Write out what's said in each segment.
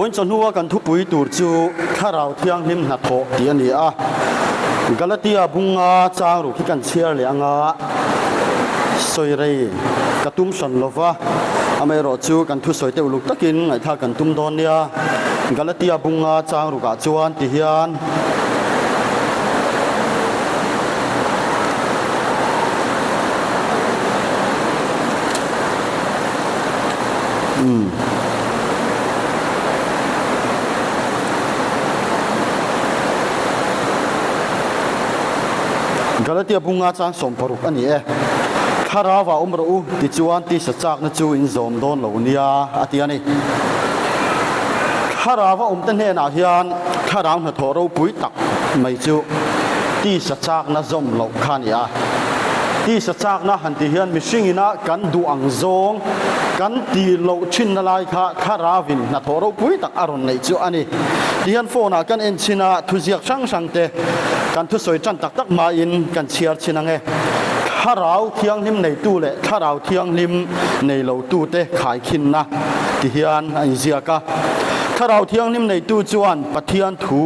วันจันทร์หัวกันทุกปุยตูจูข้าเราเที่ยงนิมนัดโถตีอันนี้กาลตียบุงอาจางรุกิกันเชียร์เลียงสวยเรย์กระตุ้มสันลวะอเมริจูกันทุสวยเตวลุกตะกินไงท่ากันตุ้มดอนเนี่ยกาลตียบุงอาจางรุกาจวนติฮิอันกาลตียบุงอาจางสมปรุกอันนี้ข้าราว่ารู้ติจวนติสจักนจูอินโซมโดนเหล่านี้อาทิตย์นี้ข้าราว่าตั้งเฮนาฮิอันข้ารามหัวเราปุยตักไม่จูติสจักนจอมเหล่าขันยาติสจักนหันติฮิอันมิชิงินะกันดูอังซงกันตีเหล่าชินอะไรข้าราวินนัทเราปุยตักอารมณ์ในจูอันนี้ดิฮันโฟนากันเอ็นชินะทุจิกช่างเตกันทุสวยจันตักมาอินกันเชียร์ชินังเอข้าเราเที่ยงนิมในตู้เละข้าเราเที่ยงนิมในเหล่าตู้เตะขายขินนะที่เฮียนอันเสียกะข้าเราเที่ยงนิมในตู้จวนปะเทียนถู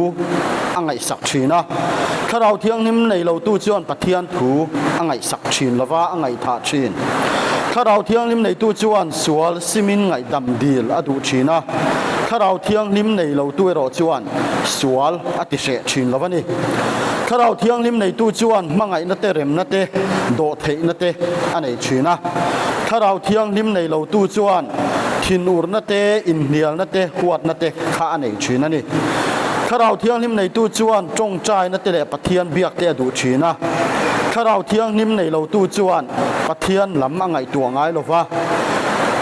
อังไงสักชีนะข้าเราเที่ยงนิมในเหล่าตู้จวนปะเทียนถูอังไงสักชีนละว่าอังไงทาชีนข้าเราเที่ยงนิมในตู้จวนสวลซิมินไงดำดีลอดูชีนะข้าเราเที่ยงนิมในเหล่าตู้รอจวนสวลอติเสชีนละว่านี่ข้าเราเที่ยงนิมในตู้จวนมังไงนัตเตเรมนัตเตโดเทนัตเตอันไหนชีนะข้าเราเที่ยงนิมในเหล่าตู้จวนทินูร์นัตเตอินเดียนัตเตขวดนัตเตข้าอันไหนชีนะนี่ข้าเราเที่ยงนิมในตู้จวนจงใจนัตเตเลปะเทียนเบียกเตดูชีนะข้าเราเที่ยงนิมในเหล่าตู้จวนปะเทียนลำมังไงตัวไงหรอวะ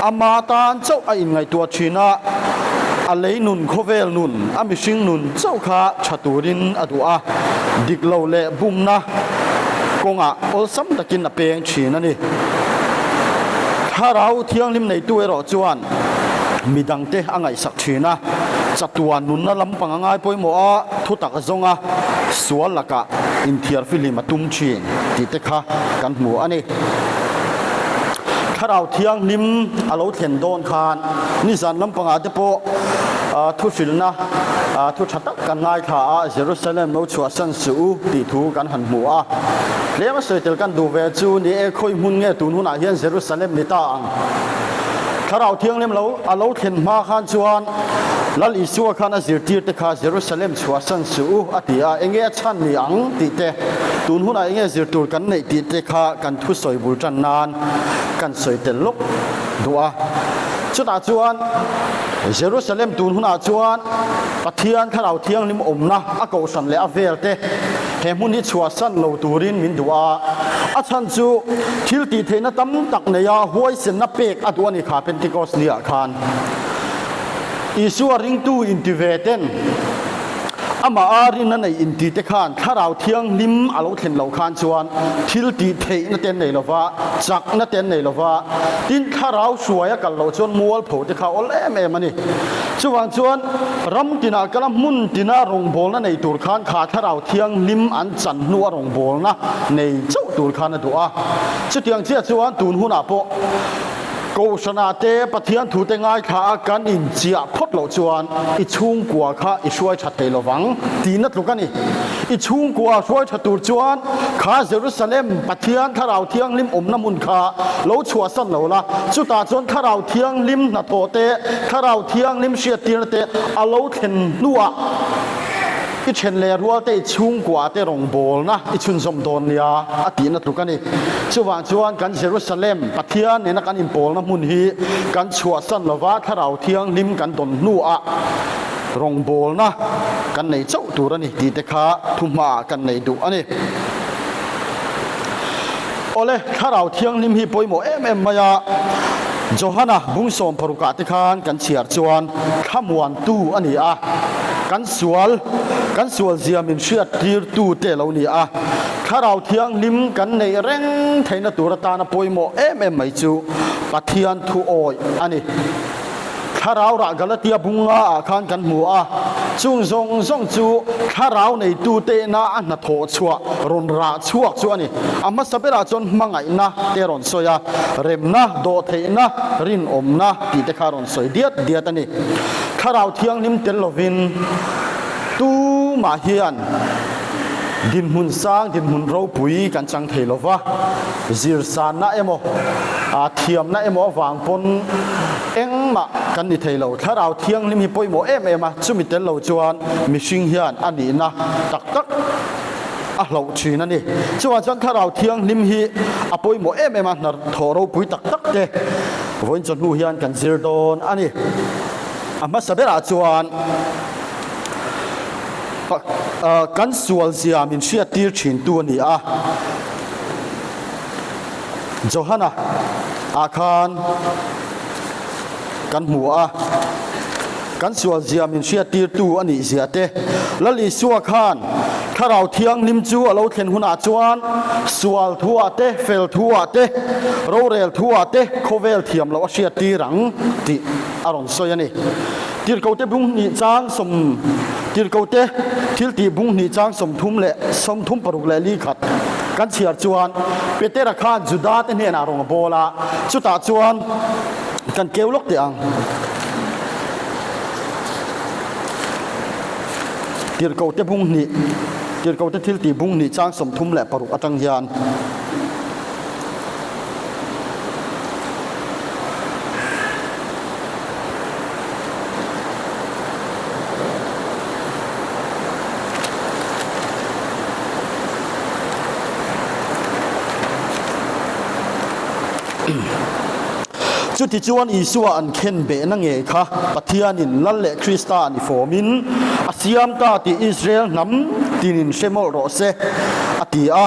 อามาตานเจ้าไอ้ไงตัวชีนะอะไรนุนโคเวลนุนอามิชิงนุนเจ้าข้าชัตูรินอดูอาดิกเหล่าเละบุ้มนะกงอลซัมตะกินเปียงชีนั่นนี่ถ้าเราเที่ยงลิมในตัวเราจวนมีดังเตะอังไงสักชีนะจัตวานุนนั่นลำปังอังไงปอยหมอทุตักจงสวนละกะอินเทียร์ฟิลิมาตุ้มชีติเตค่ะกันหมูอันนี้ถ้าเราเที่ยงลิมอาเราเทียนโดนคานนิสันลำปังอาเตโปทุสิลนะทุชัดกันง่ายค่ะเยรูซาเล็มเราชัวสันสูติทูกันหันหมูเลี้ยงมาสวยเตลกันดูเวจูนี่คุยมุนเงี้ยตูนหุ่นอาเฮียนเยรูซาเล็มนิตาอังถ้าเราเที่ยงลิมเราเทียนมาขันชวนลัลอิสัวขันอาซิรตีร์ตค่ะเยรูซาเล็มชัวสันสูอติอาเองเงี้ยชันนี่อังติเตตูนหุ่นอาเงี้ยซิรตูกันในติเตค่ะกันทุสวยบุจันนานกันสวยเตลลุกดูชุดอาจวนเยรูซาเล็มตูนหุ่นอาจวนปะเทียนข้าเราเที่ยงลิมอมนะอากาสันเลอเวลเตเฮมุนิชัวสันเราตูรินมินดัวอาชันจูทิลตีเทนตั้มตักเนียหวยเซนนับเป็กอตัวนี้ขาเป็นติโกสเลียคานอิสุวริงตูอินทิเวเตนอามาอารินนั่นในอินทิเตคานข้าเราเที่ยงลิมอาเราเห็นเราคานชวนทิลตีเทนเตนในละวะจักนเตนในละวะดินข้าเราสวยกันเราชวนมัวโผล่ที่เขาเล่แม่มันนี่ชวนรำตินากระมุนตินารงโบลนั่นในตูร์คานขาข้าเราเที่ยงลิมอันจันนัวรงโบลนะในเจ้าตูร์คานนั่นตัวชุดเที่ยงเชี่ยชวนตูนหุนาโปกูชนะเตปะเทียนถูเตง่ายข้ากันอินเจียพดเหล่าจวนอิชุงกัวข้าอิช่วยชัดเตลวังตีนัดลูกกันนี่อิชุงกัวช่วยชัดตูจวนข้าเยรูซาเล็มปะเทียนข้าเราเที่ยงลิมอมน้ำมุนข้าเหล่าชัวสันเหล่าละจุตาจวนข้าเราเที่ยงลิมนัดโตเตข้าเราเที่ยงลิมเชียตีนเตอาเหล่าเทนนัวอิเชนเลรัวเตชุงกว่าเตรงโบลนะอิชุนสมโดนเนี่ยอตินัดลูกกันนี่ชวนกันเยรูซาเล็มปะเทียนเนี่ยนักการอินโปลน้ำมุนฮีกันชัวสันละว่าข้าเราเที่ยงลิมกันดนนัวรงโบลนะกันในเจ้าตัวนี่ตีเตคะทุมากันในดุอันนี้โอเลข้าเราเที่ยงลิมฮีปอยโมมายาโจฮานะบุ้งสมปรุกาติคานกันเฉียดจวนขมวนตู้อันนี้กันสวลเจียมินเชียดตีร์ตู้เตลานี่ข้าเราเที่ยงลิมกันในเร่งไทยนตุรตานะปอยโมไม่จูปะเทียนทูโอยอันนี้ข้าเราระกาลตียบุงอาคานกันหมัว chung zong chu tharau nei tu te na an na tho chua ron ra chuak chu ani ama sabera chon mangai na te ron soya rem na do the na rin om na ti te kha ron soi diat ani tharau thiang nim tel lovin tu ma hian din hun sang din hun ro pui kan chang thei lova zir san na emo a thiam na emo wang pon engma kan ni thei lo tharau thiang lim hi poimo em a chumi tel lo chuan mihring hian ani na tak a hlo thin ani chuan tharau thiang lim hi a poimo em a nar thoro pui tak te voin chon hu hian kan zir don ani ama sabera chuan kan sual zia min sia tir thin tu ani a Johana akhan kan hua kan sual zia min sia tir tu ani zia te lali suwa khan tharau thiang lim chu alo thlen huna chuan sual thua te fel thua te rorel thua te khovel thiam lo a sia tirang ti aron soyani tir ko te bung ni chang som tir ko te thil ti bung ni chang som thum paruk le li khat kan chiar chuan petera khan juda te ne na rong bola chuta chuan kan keulok te ang tir ko te bung ni tir ko te thil ti bung ni chang som thum le paruk atang hian chu ti chuan isua an khen be na nge kha pathianin lal le krista ni formin asiam ta ti israel nam tinin shemol ro se ati a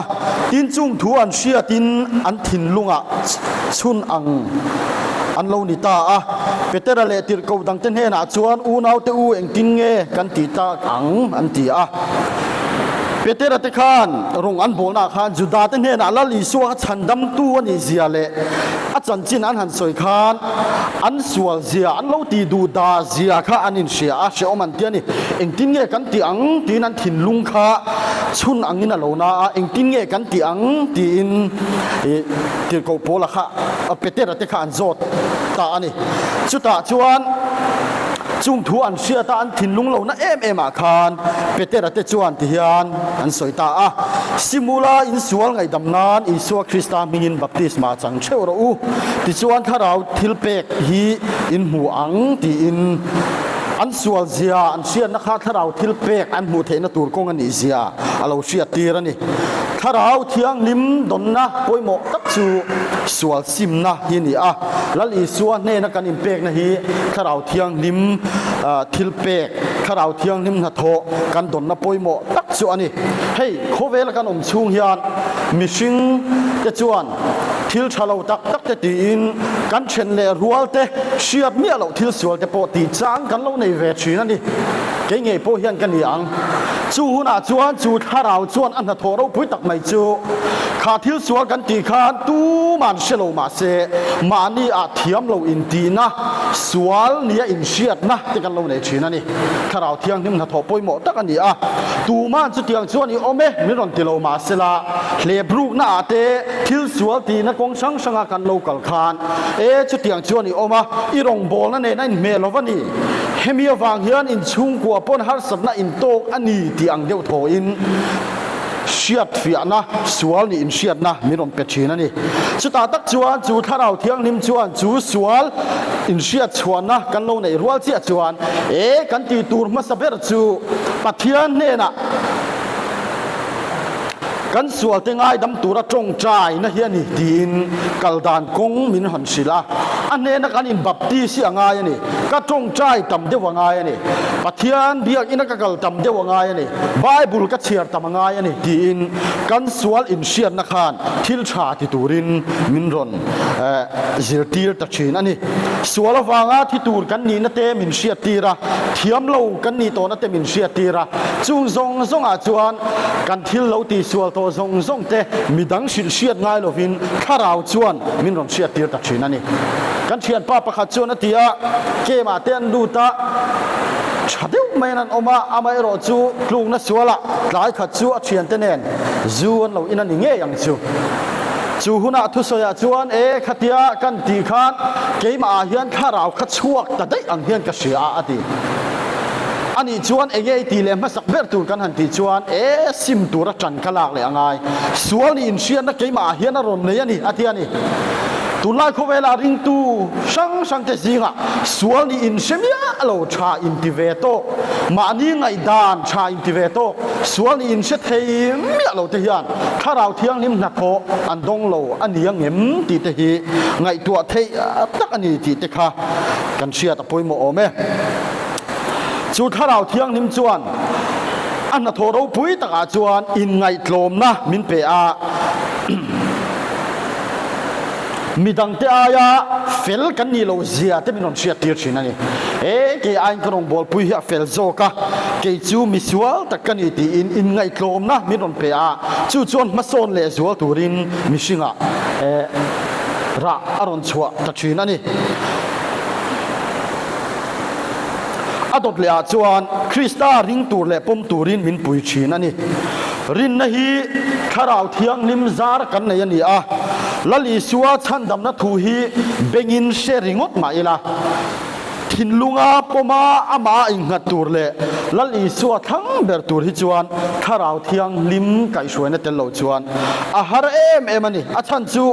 tin chung thu an sia tin an thin lunga chun ang an lo ni ta a petera le tir ko dang ten he na chuan u nau te u eng tin nge kan ti ta ang an ti a petera te khan rong an bolna khan juda te ne na lali suwa chandam tu ani zia le a chan chin an han soi khan an sual zia an lo ti du da zia kha anin sia a she oman ti ani eng tin nge kan ti ang tin an thin lung kha chun angin a lo na a eng tin nge kan ti ang ti in tir ko pola kha a petera te khan zot ta ani chuta chuan chung thu an sia ta an thin lung lo na em a khan petera te chuan ti hian an soi ta a simula in sual ngai dam nan isua krista mingin baptisma chang cheu ro u ti chuan tharau thil pek hi in mu ang ti in an sual zia an sia na kha tharau thil pek an mu theina tur kong ani zia alo sia tir ani tharau thiang lim don na poimo tak chu sual sim na hi ni a lal i suwa ne na kan im pek na hi tharau thiang lim thil pek tharau thiang lim na tho kan don na poimo tak chu ani hei khovel kan chung hian mishing te chuan thil thalo tak te ti in kan chen le rual te siat mi alo thil sual te po ti chang kan lo nei ve thin ani ke nge po hian kan yang chu huna chuan chu tharau chuan an na thoro pui tak mai chu kha thil sual kan ti khan tu man shelo ma se mani a thiam lo in ti na sual nia in siat na te kan lo nei thin ani tharau thiang nim na tho poimo tak ani a tu man chu tiang chuan i ome mi ron ti lo ma se la le bruk na ate thil sual ti na kong sang sanga kan local khan chu tiang chuan i oma i rong bol na ne na in me lovani hemia wang hian in chung kwa pon har sabna in tok ani ti ang deuh tho in siat fiana sual ni in siat na miron pechina ni chuta tak chuan chu tharau thiang nim chuan chu sual in siat chuan na kan lo nei rual chi chuan kan ti tur ma saber chu pathian ne na kan sual te ngai dam tura tong chai na hian ni tin kaldan kong min han sila ane na kan in baptisi angai ani ka tong chai tam de wangai ani pathian biak ina ka kal tam de wangai ani bible ka chiar tam angai ani tin kan sual in sian na khan thil tha ti turin min ron zirtir ta chin ani sual wanga thi tur kan ni na te min siat tira thiam lo kan ni to na te min siat tira chung zong a chuan kan thil lo ti sual to zong te midang sil siat ngai lovin tharau chuan min ron siat tir ta chin ani kan thian pa pakhat chuan atia ke ma ten du ta ชัดเดียวไม่นั้นออกมาอาไม่รอจูกลุ่มนัสวละหลายขัดจูเชียนเตเนนจูนเราอินันนี่เงี้ยยังจูหุ่นทุสยาจวนขัดยากันตีขานเกมอาเฮียนข้าเราขัดช่วงแต่ได้อังเฮียนกระเสียอดีอันนี้จวนตีเลมาสักเบรตูกันหันตีจวนซิมตัวรัจันขลากเลยอ่างไงส่วนนี้อินเชียนนักเกมอาเฮียนอารมณ์เลยนี่อธิอันนี้ตุลาโคเวลาริงตูช่างเตจิงะส่วนนี้อินเชมียเราชาอินทิเวโตมานี่ไงดานชาอินทิเวโตส่วนนี้อินเชเทียมีเราเทียนข้าเราเทียงนิมนักโคอันดงโลอันนี้ยังเอ็มตีเทีไงตัวเทียตักอันนี้ตีเตค่ะกันเชียตะปุยโมโอเมจุดข้าเราเที่ยงนิมจวนอันนั้นโทรปุยตะกาจวนอินไงโลมนะมินเปอามีดังเตอายาเฟลกันนี่เราเสียแต่ไม่นอนเชียตีชินันนี่เกย์อันกรงบอลปุยเฟลโซกะเกย์จูมิสวลตะกันนี่ตีอินไงโลมนะมินอนเปอาจูจวนมาโซนเลสวลตูรินมิชิงะระอารอนชัวตะชินันนี่อดเลยจวนคริสตาริงตูเล่ปมตูรินมินปุยชีนันนี่รินนะฮีข้าเราเที่ยงนิมซาร์กันในยันนี่ลลิสวาชันดำนัทูฮีเบงินเชริงอดมาอีละทินลุงอาปมาอามาอิงหัดตูเล่ลลิสวาทั้งเบอร์ตูริจวนข้าเราเที่ยงลิมไก่ชวนเตลโลจวนอาหารมันนี่อาชันจู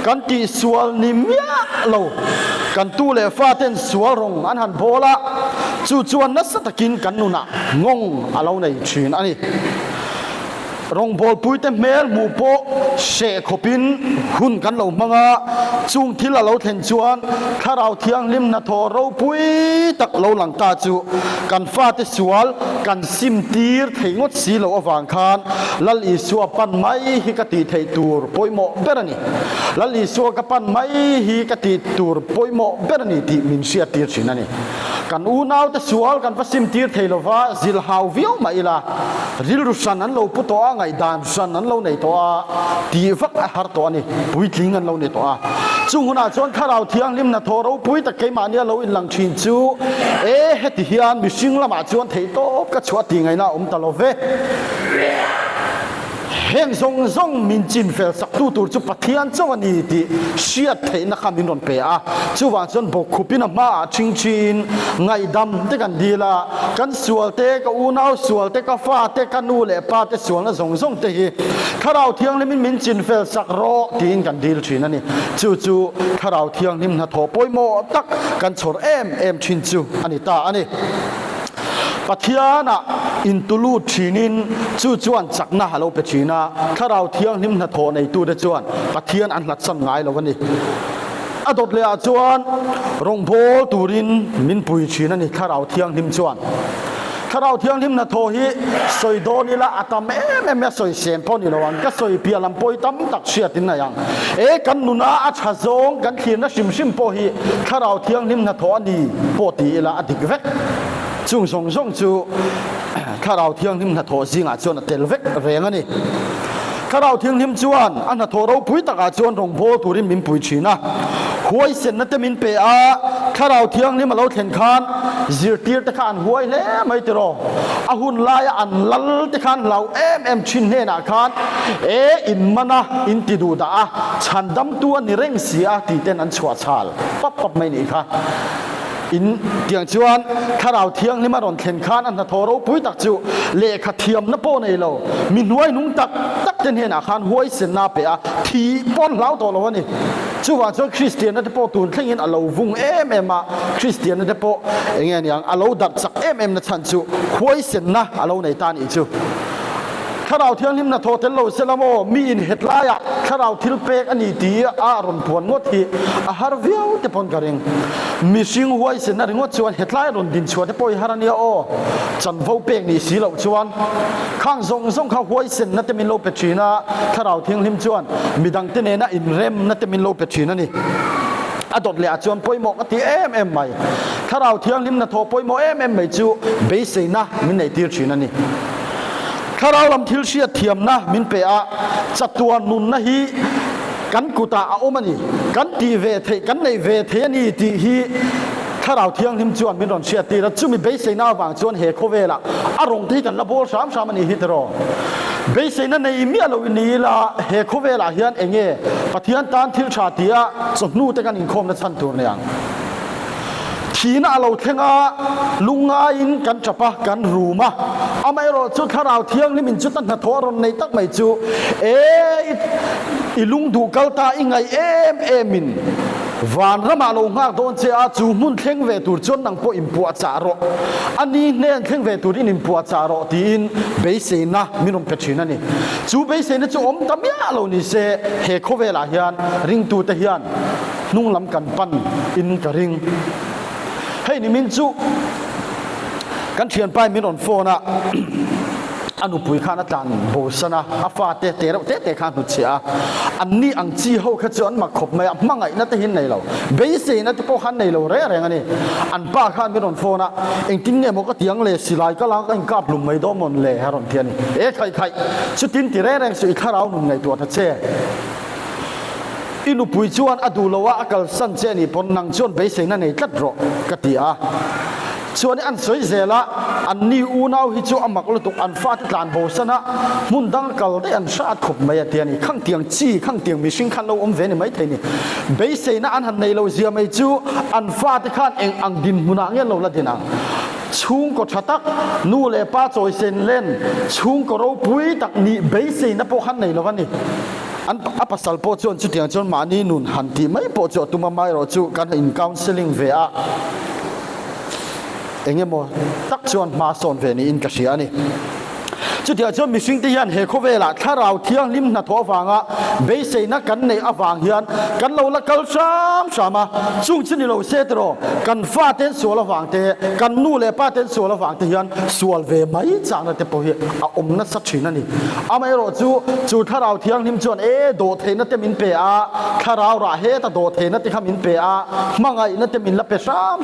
กันตีสวลนิมยาโลกันตูเล่ฟาเตนสวลรงอันหันโบละจูจวนนัสตะกินกันนุนะงงอาเราในชีนอันนี้รงบอลปุยเตเมลมูโปเชคบินหุ่นกันเรามังอาจุงที่เราเห็นจวนข้าเราเที่ยงลิมนาโทเราปุยตักเราหลังตาจูกันฟาติสวลกันซิมตีร์เทงดสีเราอวังคานลัลอีสัวปันไม่ฮิกติเทตูร์ปอยโมเบรนีลัลอีสัวกับปันไม่ฮิกติตูร์ปอยโมเบรนีที่มินเชียตีร์ชินันนี่กันอูนาวติสวลกันฟาซิมตีร์เทโลวาซิลฮาววิวมาอีลาริลรุชันนั้นเราปุตโตไงดานชันนั้นเราในตัวตีฟักอาหารตัวนี้ปุยทิ้งกันเราในตัวจุงหัวหน้าจวนข้าเราเที่ยงลิมนาโทเราปุยตะเกยมาเนี่ยเราอินหลังชินจูเฮติฮิอันมิชิงละมาจวนเทโตก็ชัวตีไงนะตลอดเวเฮงซงมินจินเฟลสักตูจูปะเทียนจวนนี้ที่เชียเทนักมินรอนเปอาจูวันจนบกคุปินมาชินไงดำเตกันดีละกันสวลเตกอูนาวสวลเตกฟ้าเตกันนูเล่ปาเตสวลละซงเตฮีข้าเราเที่ยงลิมินจินเฟลสักรอตีนกันดีลชินันนี่จูข้าเราเที่ยงลิมนาโถปอยโมตักกันชดชินจูอันนี้ตาอันนี้ปัทยานะอินตุลูชีนินจูจวนจักนาฮัลโลเปชีนาข้าเราเที่ยงนิมนาโทในตู้เดจวนปัทยานอันหลัดสันไงเราวันนี้อดเลยจวนรงโพตูรินมินปุยชีนันนี่ข้าเราเที่ยงนิมจวนข้าเราเที่ยงนิมนาโทฮีสอยโดนี่ละอัตเมสอยเสียนพอนี่ละวันก็สอยเปียลำปอยตั้มตักเชียตินนะยังกันนุนาอัจฉริยกันขีนนะชิมพอฮีข้าเราเที่ยงนิมนาโทอันนี้ปอตีละอดิกเวกจุงส่งจูข้าเราเที่ยงนิมนาโทซิงอาจวนเตลเวกเรียงนี่ข้าเราเที่ยงนิมจวนอันนาโทเราปุยตะกาจวนรงโพตุริมินปุยชีนะหวยเส้นนั่นจะมินเปอาข้าเราเที่ยงนิมเราเห็นคานจิรตีร์ตะคานหวยเล่ไม่ตรออาหุนลายอันลัลตะคานเราชินเฮนาคานอินมานะอินติดูดาฉันดำตัวนิเร่งเสียตีเต้นอันชัวชาลปั๊บไม่นี่ค่ะอินเตียงจวนข้าเราเที่ยงนี่มาโดนเข็นคานอันนาโทเราปุยตักจูเลขเทียมนับโปในเรามินหวยนุ่งตักเจนเห็นอาคารหวยเสนาเปียทีป้อนเล้าตัวเราวะนี่จูว่าจนคริสเตียนนั่นจะโปตูนเข่งเงินอาเราวุ้งมาคริสเตียนนั่นจะโปอย่างเงี้ยอาเราดัดสักนั่นฉันจูหวยเสนาอาเราในตาอีจูข้าเราเที่ยงนิมนาโทเทลโลเซลโมมีอินเฮตลายะข้าเราทิลเปกอันนี้ตีอารอนพวนงดที่อาหารเวียวเตปอนกระเรงมีชิงหวยเสนาริงดชวนเฮตลายรอนดินชวนเตปอยฮารานีโอจันฟูเปกนี่สีเหล่าชวนข้างทรงข้าหวยเสนนัตมินโลเปชีนาข้าเราเที่ยงนิมชวนมีดังเตเนนะอินเรมนัตมินโลเปชีนานี่อดเลยจวนปอยโมกที่ไม่ข้าเราเที่ยงนิมนาโทปอยโมไม่จูเบสินะมินในตีร์ชีนานี่ข้าเราลำทิลเชียเทียมนะมินเปะจัตัวนุนนะฮีกันกุตาอาอมันนี่กันตีเวทกันในเวทนี่ตีฮีข ข้าเราเที่ยงหิมจวนมินรอนเชียตีแล้วจุมีเบสหน้าวังจวนเฮโคเวล่ะอารมณ์ที่กันละโบสามมันฮิตรอเบสนั้นในมีอะไรวินีละเฮโคเวล่ะเฮียนเองปะเทียนตานทิลชาติอะสมนูแต่กันอินคมนัสันตัวเนี่ยทีน่าเราเทงาลุงอาอินกันจับปะกันรูมาอาไม่รอจุดข้าเราเที่ยงนี่มินจุดตั้งแต่ทอรนในตักไม่จูอีลุงดูกัลตาอิงไงมินวันละมาลงหากโดนเจ้าจูมุนเทงเวตูจนนังโปอิมปัวจารออันนี้เนี่ยเทงเวตูอิมปัวจารอตีนเบสนะมินอมเปชินันนี่จูเบสนะจูอมตามยาเรานี่เสเฮโคเวลาเฮียนริงตูเตเฮียนนุ่งลำกันปันอินกระริงให้นี่มินจูกันเชียนไปมินอนโฟนะอนุปุยข้านาจันโบสนะอาฟาเตะข้านุเชียอันนี้อังจีเขาขจรมาขบไม่มั่งไงนั่นจะเห็นในเราเบสนั่นจะพวกขันในเราเร่งอันนี้อันป้าข้ามินอนโฟนะเองทิ้งเนี่ยมันก็เตียงเลยสิไลก็ล้างกันกับลุมไม่โดนมันเลยฮะรอนเทียนใครชุดทิ้งที่แรงสุดข้าเราหนุ่มไงตัวทัชเช่อินุปุยชวนอดูลวะอักลสันเจนี่ปนนังชวนเบสนั่นในจัดรอกติอาชวนอันสวยเจละอันนี้อูน่าฮิจูอามักลุตุอันฟาติลานโบสนะมุนดังกัลได้อันชาติขบไม่เทียนี่ข้างเตียงจีข้างเตียงมิชิงขันเราเวนี่ไม่เทียนี่เบสนะอันหันในเราเสียไม่จูอันฟาติขันเองอังดินมุนังเงี้ยเราละดินังชุงก็ชัตักนู่เลยป้าจอยเซนเล่นชุงก็เราปุยตักนี่เบสนะพวกขันในเราวันนี้อันอัปสัลโปจวนจุดอย่างจนมานี่นุนหันที่ไม่โปจวตุมาไม่รอจูกันอินคาวน์เซลิงเวียเองโมตักชวนมาสอนเวนี่อินกัชยานี่จุดเดียวจนมีสิ่งที่ยันเฮโคเวล่ะถ้าเราเที่ยงริมนาทอฟังอ่ะเบสนักกันในอฟังยันกันเราละกัลสามจุงชินเราเสตรอกันฟาเต้นสัวละฟังเตกันนู่เลยป้าเต้นสัวละฟังเตยันสัวเวไม่จางนั่นเตปะเฮอมนัสสัชินันนี่อาไม่รอจูถ้าเราเที่ยงริมจวนโดเทนัตเตมินเปอาถ้าเราระเฮตโดเทนัตเตขมินเปอามังไงนัตเตมินละเปสาม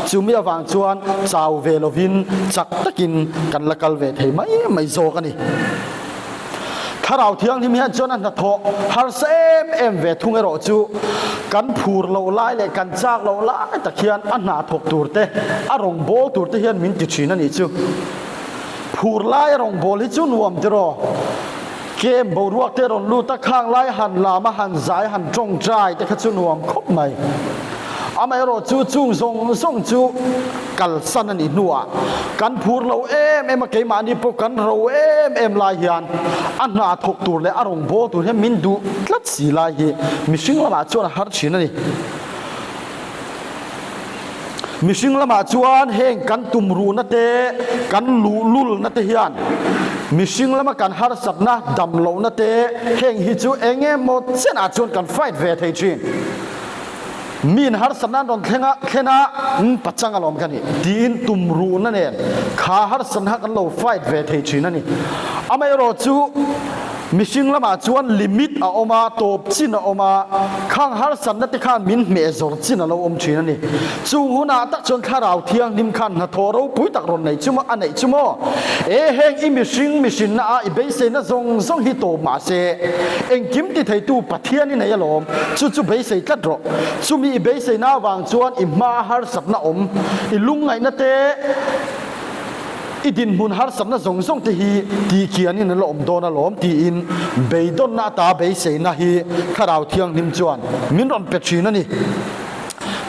จูมีอฟังจวนชาวเวโลวินจักตะกินกันละกัลเวเทไม่โซกันนี่ถ้าเราเที่ยงที่มีจนอันทอฮาร์เซมเวทุงรอจูกันผูรเราไล่เลยกันจากเราไล่ตะเคียนอันหนาถกตูร์เตอารมณ์โบตูร์เตเฮียนมินติชินันนี่จูผูรไล่รองโบลิจูนวมเจรอเกมบรวกเตรอนลูตะข้างไล่หันลามาหันใจหันจงใจแต่ขจุนวมคบไหมอาไม่รอจูจุงส่งจูกัลสันนี่นัวกันพูดเรามาเกมานี่พวกกันเราลายยันอันน่าถกตัวเลยอารมณ์โบตัวให้มินดูลัดสีลายมิชิงละมาจวนฮาร์ชินนี่มิชิงละมาจวนเฮงกันตุมรูนัตเตกันลุลนัตเฮียนมิชิงละมากันฮาร์สับนะดำโลนัตเตเฮงฮิจูหมดเส้นอาจวนกันไฟท์เวทเฮจินมีนฮาร์สันนั้นตอนเทนะปัจจังอารมณ์กันนี่ดีนตุมรูนั่นเองข้าฮาร์สันฮักกันเราไฟท์เวทเฮจินั่นนี่อเมริจูมิชิงละมาจวนลิมิตเอามาตบจินเอามาข้างฮาร์สันนั่นที่ข้ามินเมจอร์จินเราชีนั่นนี่จูหัวหน้าตักจนข้าเราเที่ยงนิมขันฮัทโตเราปุยตักรอนไหนจุโมอันไหนจุโมเฮงอิมิชิงน่ะอีเบสน่ะส่งฮิโตมาเซเองกิมติไทยตูปัทเทียนี่ไหนยะลมจูเบสตัดรอจูมีอีเบสน่ะวางจวนอิมาฮาร์สันน่ะอีลุงไงนั่นเตอีดินมุนฮาร์สันน่ะส่งตีเขียนนี่นั่นละโดนละตีอินเบย์ดอนนาตาเบย์เซน่ะฮีข้าเราเที่ยงนิมจวนมินรอนเป็ดชีนั่นนี่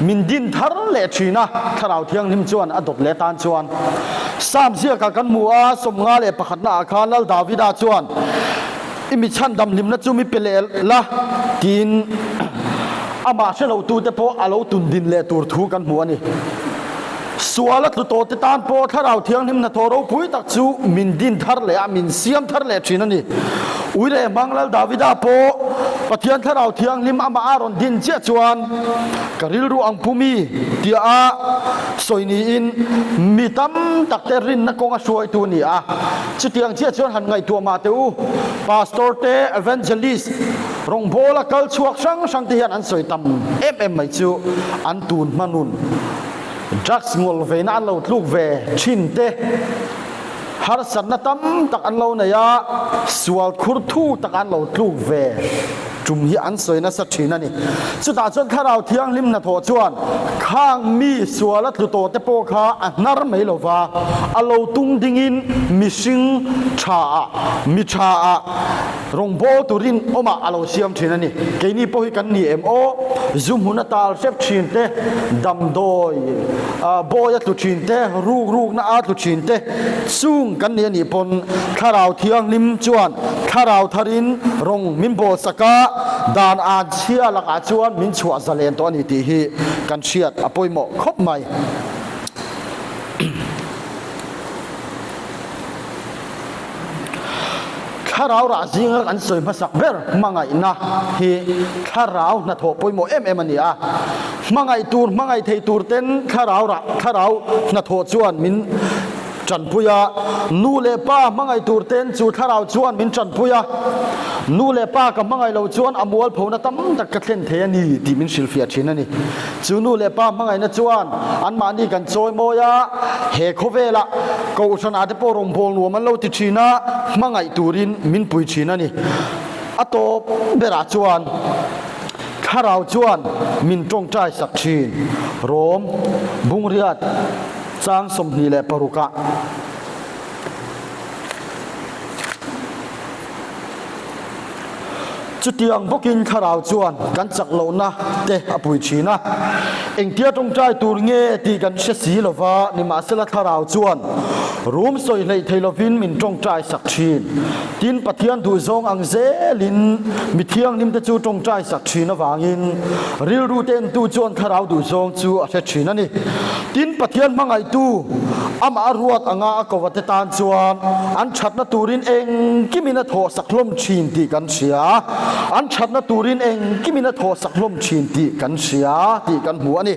มินดินทาร์เลชีนะข้าเราเที่ยงนิมจวนอดบเลตานจวนสามเสียกันมัวสมงาเลปะขัดนาคาลดาวิดาจวนอิมิชันดำลิมนะจูมิเปเลละกินอามาเชลตูเตโปอาลูตุนดินเลตูร์ทูกันมัวนี่ส่วนละตัวโตติตานโปถ้าเราเที่ยงนิมนาโตเราพุยตักจูมินดินทาร์เลมินเซียมทาร์เลชีนั่นนี่อุยเรมังลดาวิดาโปปะเทียนถ้าเราเที่ยงนิมอามาอารอนดินเจ้าจวนกริลรูอังพูมีเดียอาสอยนีอินมีตั้มตักเตรินนักกงช่วยตัวนี่จุดเที่ยงเจ้าจวนหันไงตัวมาเตอูพาสตอร์เตเอเวนเจลิสรงโบละกัลชวกช่างที่หันอันสวยตั้มไม่จูอันตูนมานุนจักสงลเวนันเราลูกเวชินเตฮาร์สันนัตตักอันเราเนี่ยสวลคุรทูตักอันเราลูกเวจู จุมhi an soi na sa thina ni chu ta chon kharau thiang lim na tho chuan khang mi suala tu to te po kha anar mai lova alo tung dingin mishing tha mi tha rong bo turin oma alo siam thina ni keini po hi kan ni mo zum huna tal sep thin te dam doi boya tu thin te ruk na a tu thin te chung kan ni ni pon kharau thiang lim chuan kharau tharin rong min bo saka dan a chia laka chuan min chua zalen to ani ti hi kan chiat apoi mo khop mai kharau ra jinga kan soi masak ber mangai na hi kharau na tho poi mo em ani a mangai tur mangai thei tur ten kharau na tho chuan min chan puya nu le pa mangai tur ten chu kharau chuan min chan puya nu le pa ka mangai lo chuan amol phona tam tak ka thlen the ani ti min silfia thin ani chu nu le pa mangai na chuan an ma ni kan choi moya he khovela ko san ate po rong bol nu man lo ti thina mangai turin min pui thin ani atop bera chuan kharau chuan min tong trai sak thin rom bungriat sang som ni le paruka chutiang bokin kharau chuan kan chak lo na te apui china engtia tong trai tur nge ti kan se si lova ni ma sela kharau chuan room soi nei theilovin min tong trai sak thin tin pathian du zong ang zelin mi thiang nim te chu tong trai sak thin awangin ril ru ten tu chuan kharau du zong chu a the thin ani tin pathian mangai tu ama ruat anga akowate tan chuan an thatna turin eng kimina tho saklom thin ti kan sia an thatna turin eng kimina tho saklom thin ti kan sia ti kan hu ani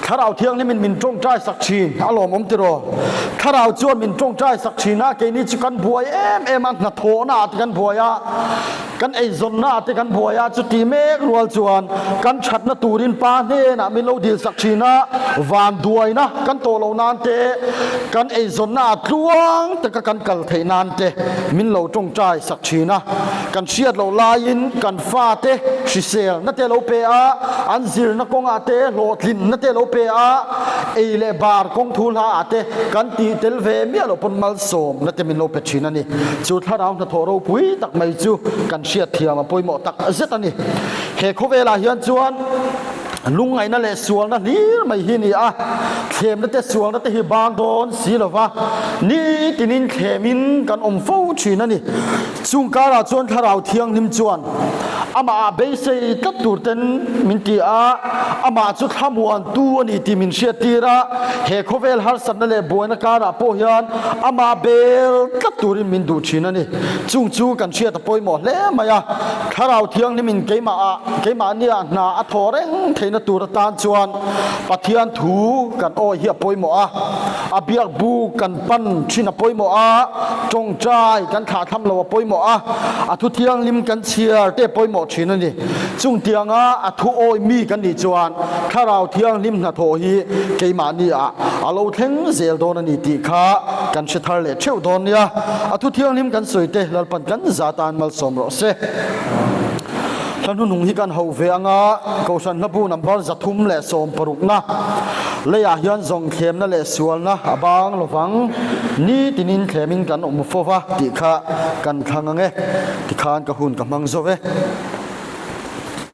kharau thiang ni min tong trai sak thin alom om tiro kharau chuan min tong trai sak thina ke ni chu kan buai em an na tho na at kan buaya kan ei zon na te kan buaya chu ti mek rual chuan kan thatna turin pa ne na min lo dil sak thina van duai na kan to lo nan te kan ei zon na tluang te ka kan kal thei nan te min lo tong trai sak thina kan siat lo lain kan fa te shisel na te lo pe a an zir na kong a te lo thlin na te lo pe a ei le bar kong thul ha ate kan ti tel ve mi lo pon mal som na te min lo pe thina ni chu tharau na thoro pui tak mai chu kan siat thiam a poimo tak zet ani he khovela hian chuan lungai na le sual na ni mai hi ni a khem na te sual na te hi bang don si lova ni tinin khemin kan om fo thina ni chung kara chuan tharau thiang nim chuan ama be sei tat tur ten min ti a ama chu thamuan tu ani ti min sia tira he khovel har san na le boina kara po hian ama bel tat turin min du thina ni chung chu kan sia ta poimo le maya tharau thiang ni min keima ni a na a thoreng theina tur tan chuan pathian thu kan o hi poimo a biak bu kan pan thina poimo a tong trai kan kha tham lo poimo a thu thiang lim kan chiar te poimo thina ni chung tianga a thu oi mi kan ni chuan kharau thiang lim na tho hi keima ni a alo theng zel don ani ti kha kan se thar le theu don nia a thu thiang lim kan soite lalpan kan zatan mal som ro se tanu nung hi kan ho ve anga ko san na bu number zathum le som paruk na le ya hian zong khem na le sual na abang lovang ni tinin khemin kan om fova ti kha kan khangange ti khan ka hun ka mang zo ve